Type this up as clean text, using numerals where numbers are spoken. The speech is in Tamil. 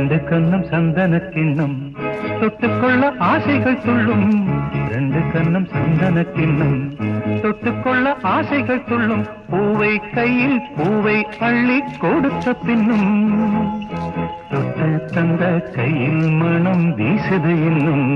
ரெண்டு கண்ணும் சந்தன கிண்ணம் தொட்டுக்கொள்ள ஆசைகள் துள்ளும் ரெண்டு கண்ணும் சந்தன கிண்ணம் தொட்டுக்கொள்ள ஆசைகள் துள்ளும் பூவை கையில் பூவை அள்ளி கொடுத்த பின்னும் தொட்டு தந்த கையில் மனம் வீசுது இன்னும்